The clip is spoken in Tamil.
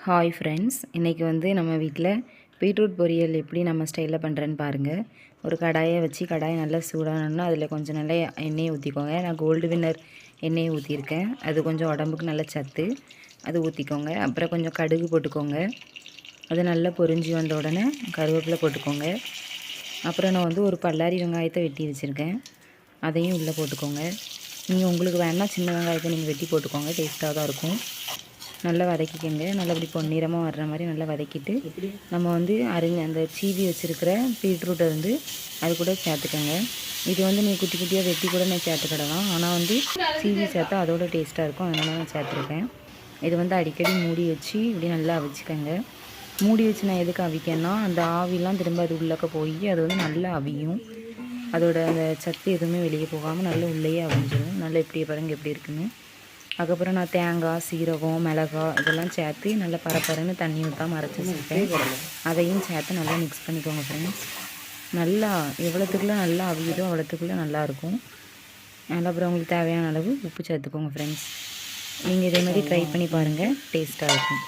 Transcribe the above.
ஹாய் ஃப்ரெண்ட்ஸ், இன்றைக்கி வந்து நம்ம வீட்டில் பீட்ரூட் பொரியல் எப்படி நம்ம ஸ்டைலில் பண்ணுறேன்னு பாருங்கள். ஒரு கடாயை வச்சு கடாயை நல்லா சூடானோன்னா அதில் கொஞ்சம் நல்லா எண்ணெயை ஊற்றிக்கோங்க. நான் கோல்டு வின்னர் எண்ணெயை ஊற்றிருக்கேன். அது கொஞ்சம் உடம்புக்கு நல்ல சத்து, அது ஊற்றிக்கோங்க. அப்புறம் கொஞ்சம் கடுகு போட்டுக்கோங்க. அது நல்லா பொரிஞ்சு வந்த உடனே கருவேப்பிலை போட்டுக்கோங்க. அப்புறம் நான் வந்து ஒரு பல்லாரி வெங்காயத்தை வெட்டி வச்சுருக்கேன், அதையும் உள்ளே போட்டுக்கோங்க. நீங்கள் உங்களுக்கு வேணால் சின்ன வெங்காயத்தை நீங்கள் வெட்டி போட்டுக்கோங்க, டேஸ்ட்டாக தான் இருக்கும். நல்லா வதக்கிக்கோங்க. நல்லா இப்படி பொன்னிறமாக வர்ற மாதிரி நல்லா வதக்கிட்டு நம்ம வந்து அந்த சீவி வச்சுருக்கிற பீட்ரூட்டை வந்து அது கூட சேர்த்துக்கோங்க. இது வந்து நீ குட்டி குட்டியாக வெட்டி கூட நான் சேர்த்துக்கிடலாம், ஆனால் வந்து சீவி சேர்த்தா அதோட டேஸ்ட்டாக இருக்கும், அதனால் நான் சேர்த்துருக்கேன். இது வந்து அடிக்கடி மூடி வச்சு இப்படி நல்லா அவிச்சிக்கோங்க. மூடி வச்சு நான் எதுக்கு அவிக்கேன்னா அந்த ஆவிலாம் திரும்ப அது உள்ளக்க போய் அது வந்து நல்லா அவியும். அதோட அந்த சத்து எதுவுமே வெளியே போகாமல் நல்லா உள்ளேயே அவிஞ்சிடும். நல்லா இப்படி பாருங்க எப்படி இருக்குன்னு. அதுக்கப்புறம் நான் தேங்காய், சீரகம், மிளகாய் இதெல்லாம் சேர்த்து நல்லா பரப்பரன்னு தண்ணி ஊற்றாம அரைச்சி வச்சுருக்கேன். அதையும் சேர்த்து நல்லா மிக்ஸ் பண்ணிக்கோங்க ஃப்ரெண்ட்ஸ். நல்லா எவ்வளோத்துக்குள்ளே நல்லா அவியுதோ அவ்வளோத்துக்குள்ளே நல்லாயிருக்கும். நல்லா அப்புறம் உங்களுக்கு தேவையான அளவு உப்பு சேர்த்துக்கோங்க ஃப்ரெண்ட்ஸ். நீங்கள் இதே மாதிரி ட்ரை பண்ணி பாருங்கள், டேஸ்ட்டாக இருக்கும்.